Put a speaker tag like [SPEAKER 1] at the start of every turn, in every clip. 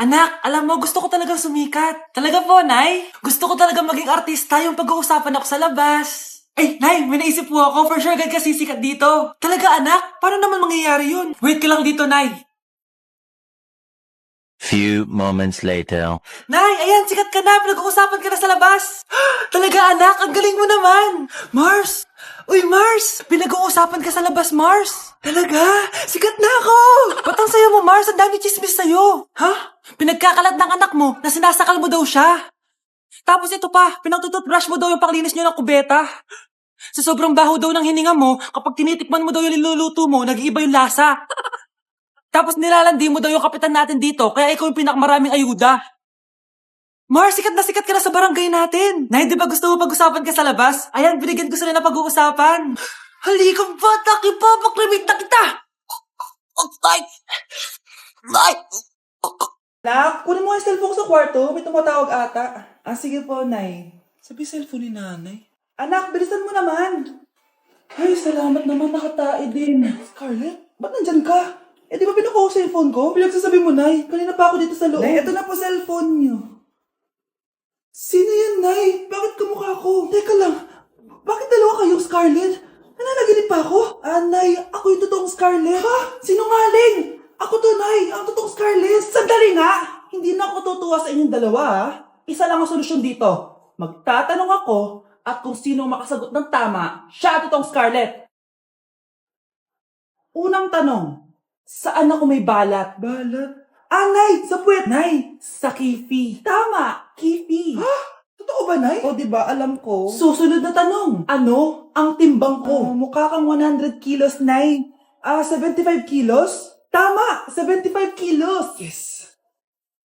[SPEAKER 1] Anak, alam mo, gusto ko talagang sumikat. Talaga po, Nay? Gusto ko talagang maging artista yung pag-uusapan ako sa labas. Ay, Nay, may naisip po ako. For sure, agad ka sisikat dito. Talaga, anak? Paano naman mangyayari yun? Wait ka lang dito, Nay.
[SPEAKER 2] Few moments later.
[SPEAKER 1] Nay, ayan, sikat ka na. Pinag-uusapan ka na sa labas. Talaga, anak, ang galing mo naman. Mars! Uy, Mars! Pinag-uusapan ka sa labas, Mars. Talaga? Sikat na ako! Ba't ang sayo mo, Mars? Ang dami chismis sa'yo. Ha? Pinagkakalat ng anak mo na sinasakal mo daw siya. Tapos ito pa, pinagtututbrush mo daw yung panglinis niyo ng kubeta. Sa sobrang baho daw ng hininga mo, kapag tinitikman mo daw yung niluluto mo, nag-iiba yung lasa. Tapos nilalandi mo daw yung kapitan natin dito, kaya ikaw yung pinakamaraming ayuda. Mars, sikat ka na sa barangay natin. Nay, di ba gusto mo pag-usapan ka sa labas? Ayan, binigyan ko sila na pag-uusapan. Halikang bata, ipapakrimit na kita! Nay!
[SPEAKER 3] Nak, kunin mo yung cellphone ko sa kwarto. May tumatawag ata. Ah, sige po, Nay.
[SPEAKER 1] Sabi cellphone ni nanay.
[SPEAKER 3] Anak, bilisan mo naman. Ay, salamat naman. Nakatae din. Scarlett, ba't nandyan ka? Eh, di ba pinukuha ko sa cellphone ko? Pinagsasabi mo, Nay. Kanina pa ako dito sa loob. Nay, ito na po cellphone niyo. Sino yan, Nay? Bakit kamukha ko? Teka lang. Bakit dalawa kayong Scarlett? Nananaginip pa ako? Ah, Nay, ako yung totoong Scarlett. Ha? Sinungaling! Ako to, Nay. Ang totoong Scarlett. Sandali nga! Hindi na ako tutuwa sa inyong dalawa, ha? Isa lang ang solusyon dito. Magtatanong ako at kung sino makasagot ng tama, siya ang totoong Scarlett. Unang tanong, saan ako may balat? Balat? Ah, Nay! Sa puwet! Nay! Sa kifi. Tama! Kifi. Ha? Totoo ba, Nay? O, diba? Alam ko. Susunod na tanong. Ano ang timbang ko? Mukha kang 100 kilos, Nay. 75 kilos? Tama! 75 kilos! Yes!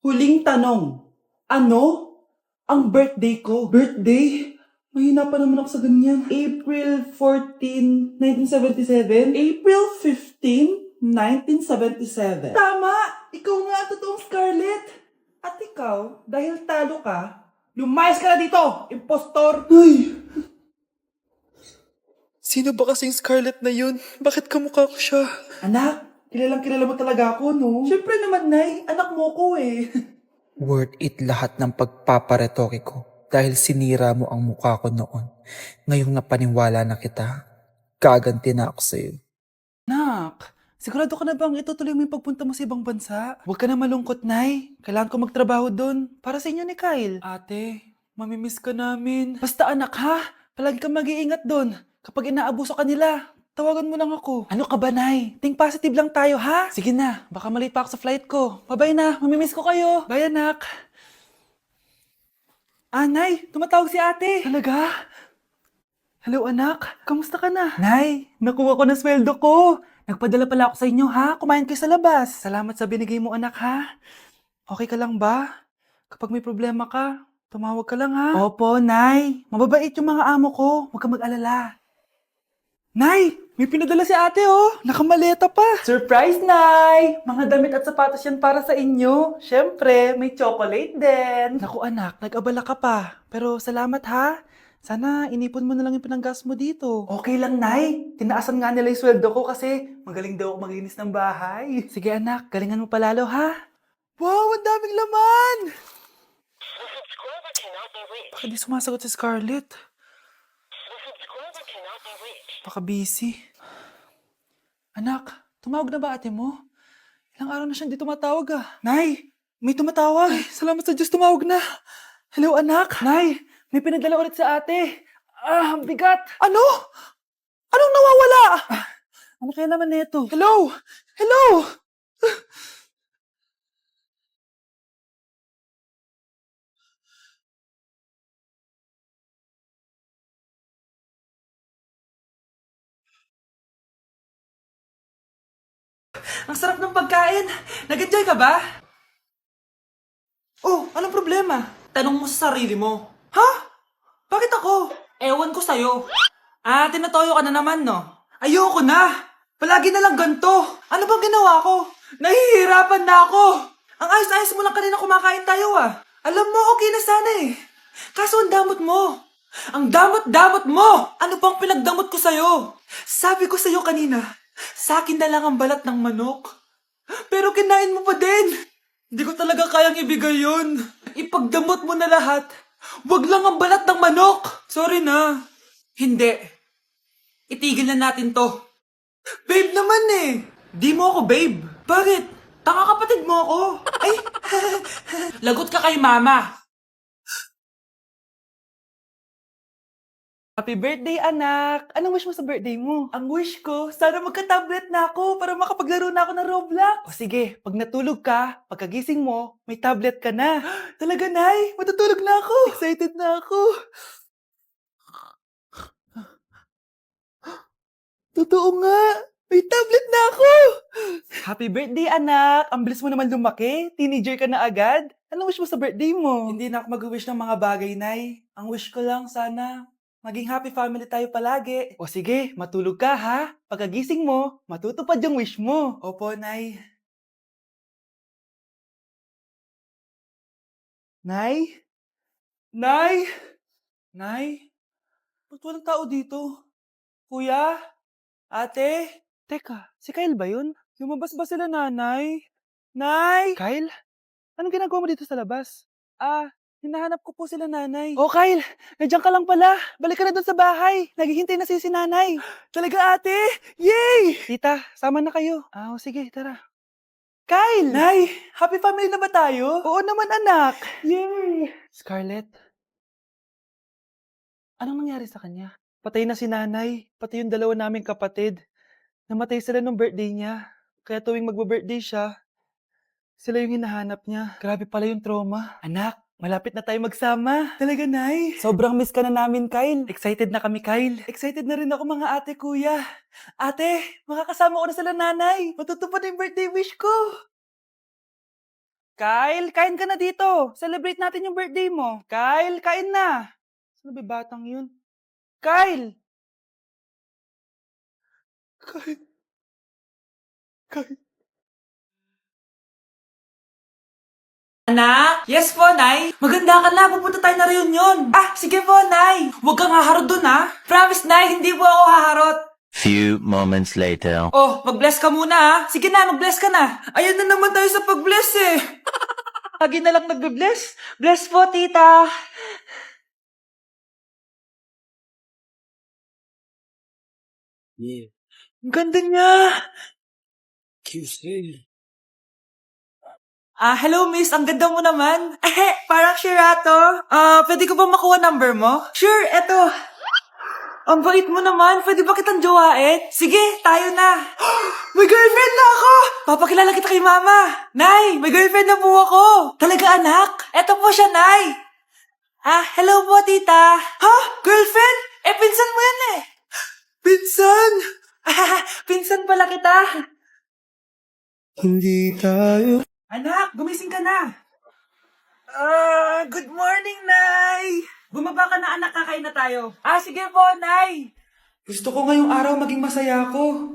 [SPEAKER 3] Huling tanong. Ano ang birthday ko? Birthday? Mahina pa naman ako sa ganyan. April 14, 1977? April 15, 1977. Tama! Ikaw nga ang totoong Scarlett. At ikaw, dahil talo ka, lumayas ka na dito, impostor! Ay!
[SPEAKER 4] Sino ba kasing Scarlett na yun? Bakit kamukha ko siya?
[SPEAKER 3] Anak, kilala mo talaga ako, no? Siyempre naman, Nay. Anak mo ko eh.
[SPEAKER 4] Worth it lahat ng pagpaparetoke ko dahil sinira mo ang mukha ko noon. Ngayong napaniwala na kita, gaganti na ako sa'yo.
[SPEAKER 3] Nak, sigurado ka na bang itutuloy mo yung pagpunta mo sa ibang bansa? Huwag ka na malungkot, Nay. Kailangan ko magtrabaho doon. Para sa inyo ni Kyle. Ate, mamimiss ka namin. Basta anak, ha? Palagi kang mag-iingat doon. Kapag inaabuso ka nila, tawagan mo lang ako. Ano ka ba, Nay? Think positive lang tayo, ha? Sige na, baka malate pa ako sa flight ko. Bye-bye na, mamimiss ko kayo. Bye, anak. Ah, Nay, tumatawag si ate. Talaga? Hello, anak. Kamusta ka na? Nay, nakuha ko na sweldo ko. Nagpadala pala ako sa inyo, ha? Kumain kayo sa labas. Salamat sa binigay mo, anak, ha? Okay ka lang ba? Kapag may problema ka, tumawag ka lang, ha? Opo, Nay. Mababait yung mga amo ko. Huwag ka mag-alala. Nay, may pinadala si ate, oh. Nakamaleta pa. Surprise, Nay! Mga damit at sapatos yan para sa inyo. Siyempre, may chocolate din. Naku, anak, nag-abala ka pa. Pero salamat, ha? Sana inipon mo na lang yung pinanggas mo dito. Okay lang, Nay. Tinaasan nga nila yung sweldo ko kasi magaling daw ako maglinis ng bahay. Sige, anak. Galingan mo palalo, ha? Wow, ang daming laman! Bakit di sumasagot si Scarlett? Baka busy. Anak, tumawag na ba ate mo? Ilang araw na siyang di tumatawag ah. Nay, may tumatawag. Ay, salamat sa Diyos, tumawag na. Hello anak. Nay, may pinadala ulit sa ate. Ah, ang bigat. Ano? Anong nawawala? Ano kaya naman nito? Hello? Hello?
[SPEAKER 1] Ang sarap ng pagkain. Nag-enjoy ka ba? Oh, anong problema? Tanong mo sa sarili mo. Ha? Bakit ako? Ewan ko sa'yo. Ah, tinatoyo ka na naman, no? Ayoko na. Palagi na lang ganito. Ano bang ginawa ko? Nahihirapan na ako. Ang ayos-ayos mo lang kanina kumakain tayo ah. Alam mo, okay na sana eh. Kaso ang damot mo. Ang damot-damot mo! Ano bang pinagdamot ko sa'yo? Sabi ko sa'yo kanina, sa akin na lang ang balat ng manok. Pero kinain mo pa din. Hindi ko talaga kayang ibigay yun. Ipagdamot mo na lahat. Wag lang ang balat ng manok. Sorry na. Hindi. Itigil na natin to. Babe naman eh. Di mo ako babe. Bakit? Taka kapatid mo ako. Ay, lagot ka kay mama.
[SPEAKER 3] Happy birthday, anak! Anong wish mo sa birthday mo? Ang wish ko, sana magka-tablet na ako para makapaglaro na ako ng Roblox. O sige, pag natulog ka, pagkagising mo, may tablet ka na. Talaga, Nay? Matutulog na ako. Excited na ako. Totoo nga! May tablet na ako! Happy birthday, anak! Ang bilis mo naman lumaki. Teenager ka na agad. Anong wish mo sa birthday mo? Hindi na ako mag-wish ng mga bagay, Nay. Ang wish ko lang, sana maging happy family tayo palagi. O sige, matulog ka ha. Pagkagising mo, matutupad yung wish mo. Opo, Nay. Nay? Nay? Nay? Ba't walang tao dito? Kuya? Ate? Teka, si Kyle ba yun? Lumabas ba sila, nanay? Nay! Kyle? Anong ginagawa mo dito sa labas? Hinahanap ko po sila, nanay. Oh, Kyle! Nandiyan ka lang pala. Balik ka na doon sa bahay. Naghihintay na si nanay. Talaga, ate? Yay! Tita, sama na kayo. Sige, tara. Kyle! Nay, happy family na ba tayo? Oo naman, anak. Yay! Scarlett, anong nangyari sa kanya? Patay na si nanay, pati yung dalawa naming kapatid. Namatay sila nung birthday niya. Kaya tuwing magbe-birthday siya, sila yung hinahanap niya. Grabe pala yung trauma. Anak, malapit na tayo magsama. Talaga, Nay. Sobrang miss ka na namin, Kyle. Excited na kami, Kyle. Excited na rin ako, mga ate, kuya. Ate, makakasama ko na sila, nanay. Matutupad na yung birthday wish ko. Kyle, kain ka na dito. Celebrate natin yung birthday mo. Kyle, kain na. Sino ba batang yun? Kyle! Kyle.
[SPEAKER 1] Anak? Yes po, Nay. Maganda ka na. Pupunta tayo na reunion. Sige po, Nay. Huwag kang haharot dun, ha? Promise, Nay. Hindi po ako haharot.
[SPEAKER 2] Few moments later.
[SPEAKER 1] Oh, mag-bless ka muna, ha? Sige na, mag-bless ka na. Ayan na naman tayo sa pag-bless, eh. Lagi na lang nagbe-bless. Bless po, tita. Yeah. Ang ganda niya. QC. Hello miss, ang ganda mo naman. Parang Shirato. Pwede ko ba makuha number mo? Sure, eto. Ang bait mo naman, pwede ba kitang jowain? Sige, tayo na. May girlfriend na ako! Papakilala kita kay mama. Nay, may girlfriend na po ako. Talaga anak? Eto po siya, Nay. Hello po, tita. Ha? Girlfriend? Pinsan mo yan eh. Pinsan? Pinsan pala kita.
[SPEAKER 3] Hindi tayo.
[SPEAKER 1] Anak, gumising ka na. Good morning, Nay. Bumaba ka na, anak, kakain na tayo. Sige po, Nay. Gusto ko ngayong araw maging masaya ako.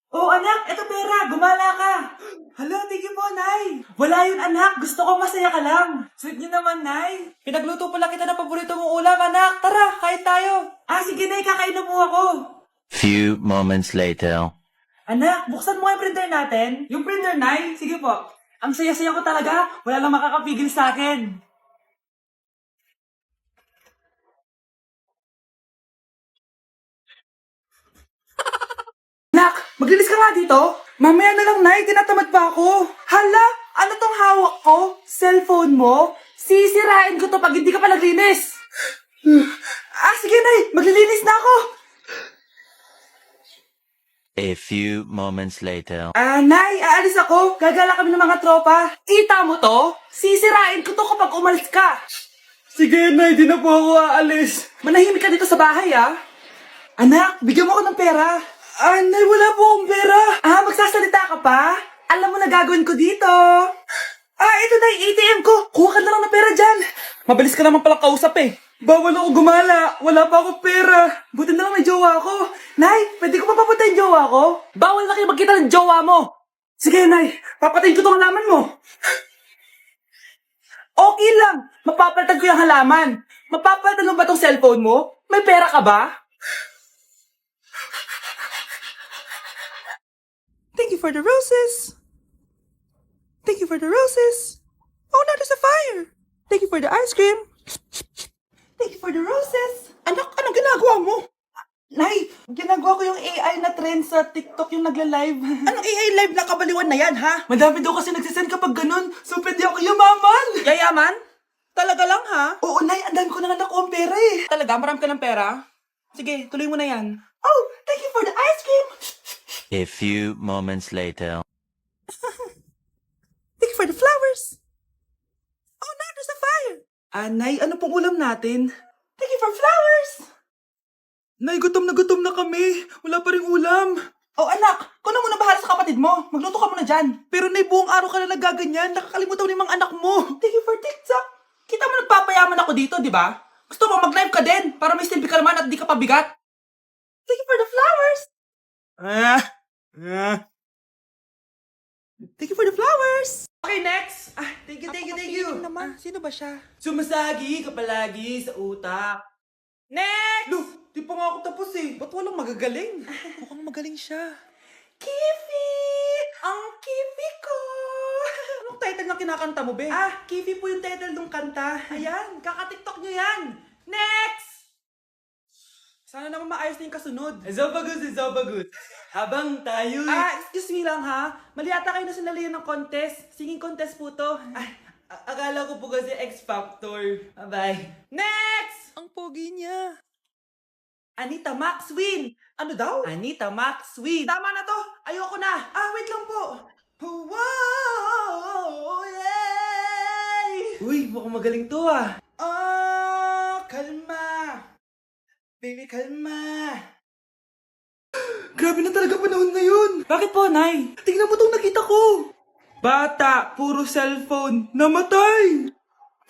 [SPEAKER 1] Oh, anak, eto pera, gumala ka. Hala, tigil po, Nay. Wala yun, anak. Gusto ko masaya ka lang. Sweet niyo naman, Nay. Pinagluto pala kita ng paborito mong ulam, anak. Tara, kain tayo. Sige, Nay, kakain na po ako.
[SPEAKER 2] Few moments later.
[SPEAKER 1] Anak, buksan mo yung printer natin. Yung printer, Nay. Sige po. Ang saya-saya ko talaga. Wala lang makakapigil sa akin. Nak, maglinis ka nga dito. Mamaya na lang, Nay. Tinatamad pa ako. Hala, ano tong hawak ko? Cellphone mo? Sisirain ko to pag hindi ka pa naglinis. Sige, Nay. Maglilinis na ako.
[SPEAKER 2] A few moments later.
[SPEAKER 1] Nay, aalis ako. Gagala kami ng mga tropa. Kita mo to? Sisirain ko to kapag umalis ka. Sige, Nay. Di na po ako aalis. Manahimik ka dito sa bahay, Anak, bigyan mo ko ng pera. Nay, wala po akong pera. Magsasalita ka pa? Alam mo na gagawin ko dito. Ito na yung ATM ko. Kuha ka na lang ng pera dyan. Mabilis ka naman palang kausap eh. Bawal ako gumala. Wala pa akong pera. Buti na lang may jowa ako. Nay, pwede ko pa papatayin jowa ko? Bawal na kayo magkita ng jowa mo. Sige, Nay. Papatayin ko tong halaman mo. Okay lang. Mapapalitan ko yung halaman. Mapapalitan mo ba tong cellphone mo? May pera ka ba? Thank you for the roses.
[SPEAKER 3] Thank you for the roses. Oh, now there's a fire. Thank you for the ice cream. Thank you for the roses. Anak, anong ginagawa mo? Nay, ginagawa ko yung AI na trend sa TikTok yung nagla-live. Anong AI live na kabaliwan na yan, ha? Madami daw kasi nagsisend kapag ganun, so pwede ako yumaman. Yayaman? Talaga lang, ha? Oo, Nay, ang dami ko na nga nakuha ang pera eh. Talaga? Marami ka ng pera? Sige, tuloy mo na yan. Oh, thank you for the ice cream.
[SPEAKER 2] A few moments later.
[SPEAKER 3] Thank you for the flowers. Oh, now there's a fire. Nay, ano pong ulam natin? Thank you for flowers. Nay, gutom na kami. Wala pa rin ulam. Oh, anak, kung na muna bahala sa kapatid mo. Magluto ka muna dyan. Pero Nay, buong araw ka na nagaganyan. Nakakalimutan mo yung mga anak mo. Thank you for TikTok. Kita mo nagpapayaman ako dito, di ba? Gusto mo mag-live ka din para may silbi ka naman at di ka pabigat. Thank you for the flowers. Thank you for the flowers. Okay, next. Thank you. Naman. Sino ba siya? Sumasagi ka palagi sa utak. Next! Lo, di pa nga ako tapos eh. Ba't walang magagaling? Mukhang magaling siya. Kifi! Ang Kifi ko! Anong title ng kinakanta mo, be? Kifi po yung title ng kanta. Ayan, kaka-TikTok nyo yan. Next! Sana naman maayos na yung kasunod. Zobagut. Habang tayo... excuse me lang ha. Mali ata kayo na sinalihan ng contest. Singing contest po to. Akala ko po kasi X Factor. Bye-bye. Next! Ang pogi niya. Anita Maxwin. Ano daw? Anita Maxwin. Tama na to. Ayoko na. Wait lang po. Wow! Yay! Uy, mukhang magaling to kalma. Baby, kalma. Grabe na talaga panahon ngayon. Bakit po, Nay? Tingnan mo itong nakita ko. Bata, puro cellphone, namatay.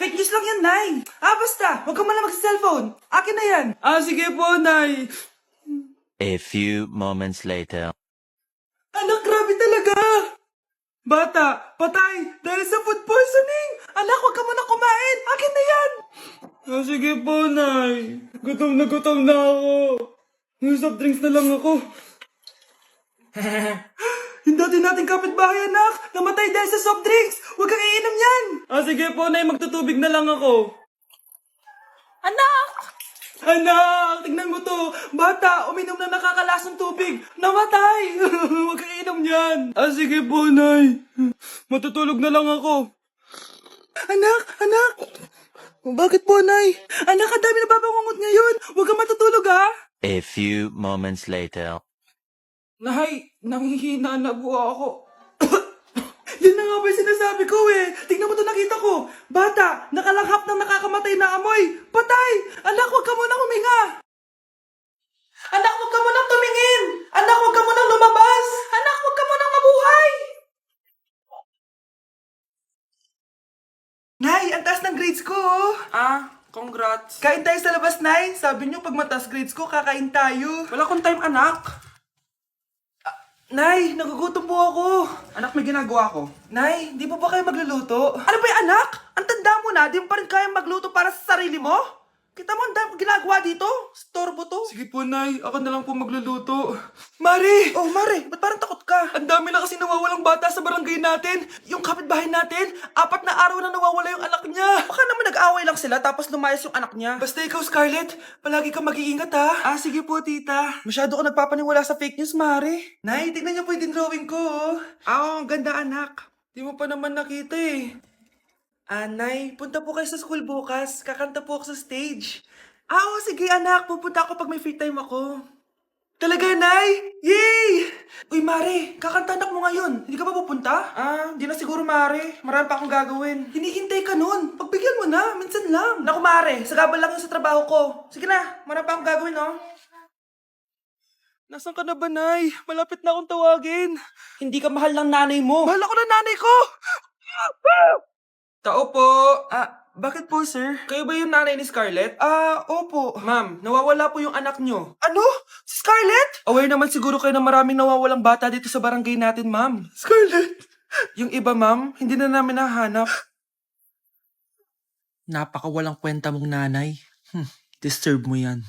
[SPEAKER 3] Fake news lang yan, Nay. Basta, huwag ka malang mag-cellphone. Akin na yan. Sige po, Nay.
[SPEAKER 2] A few moments later.
[SPEAKER 3] Anak, grabe talaga. Bata, patay dahil sa food poisoning. Anak, huwag ka muna kumain. Akin na yan. Sige po, Nay. Gutom na ako. Soft drinks na lang ako. Yung dati nating kapitbahay, anak. Namatay dahil sa soft drinks. Huwag kang iinom yan. Sige po, Nay. Magtutubig na lang ako. Anak! Tignan mo to. Bata, uminom na nakakalasang tubig. Namatay. Huwag kang iinom yan. Sige po, Nay. Matutulog na lang ako. Anak! Bakit po, Nay? Anak, ang dami na babangungot ngayon. Huwag kang matutulog, ha?
[SPEAKER 2] A few moments later.
[SPEAKER 3] Nay, nanghihina na po ako. Yan na nga ba yung sinasabi ko eh. Tingnan mo ito nakita ko. Bata, nakalanghap ng nakakamatay na amoy. Patay! Anak, huwag ka munang huminga. Anak, huwag ka munang tumingin. Anak, huwag ka munang lumabas. Anak, huwag ka munang mabuhay. Nay, ang taas ng grades ko oh. Congrats. Kain tayo sa labas, Nay. Sabi niyo pag mataas grades ko, kakain tayo. Wala akong time, anak. Nay, nagugutom po ako. Anak, may ginagawa ko. Nay, di po ba kayo magluluto? Ano ba yung anak? Ang tanda mo na, di mo pa rin kaya magluto para sa sarili mo? Kita mo ang dami kong ginagawa dito? Storbo to. Sige po, Nay. Ako na lang po magluluto. Mari! Oh, Mari, ba't parang takot ka? Ang dami na kasi nawawalang bata sa barangay natin. Yung kapitbahay natin, 4 na araw na nawawala yung anak niya. Baka naman nag-away lang sila tapos lumayas yung anak niya. Basta ikaw, Scarlett, palagi kang mag-iingat ha. Sige po, tita. Masyado ko nagpapaniwala sa fake news, Mari. Nay, tignan niyo po yung drawing ko. Ang ganda, anak. Di mo pa naman nakita eh. Nay, punta po kayo sa school bukas. Kakanta po ako sa stage. Oo, sige anak. Pupunta ako pag may free time ako. Talaga, Nay? Yay! Uy, Mare, kakanta anak mo ngayon. Hindi ka ba pupunta? Hindi na siguro, Mare. Marami pa akong gagawin. Hinihintay ka nun. Pagbigyan mo na. Minsan lang. Naku, Mare. Sagabal lang yun sa trabaho ko. Sige na. Marami pa akong gagawin, no? Nasaan ka na ba, Nay? Malapit na akong tawagin. Hindi ka mahal ng nanay mo. Mahal ako ng nanay ko! Tao po. Bakit po, sir? Kayo ba yung nanay ni Scarlett? Opo. Ma'am, nawawala po yung anak nyo. Ano? Si Scarlett? Aware naman siguro kayo na maraming nawawalang bata dito sa barangay natin, ma'am. Scarlett? Yung iba, ma'am, hindi na namin nahanap.
[SPEAKER 4] Napakawalang kwenta mong nanay. Disturb mo yan.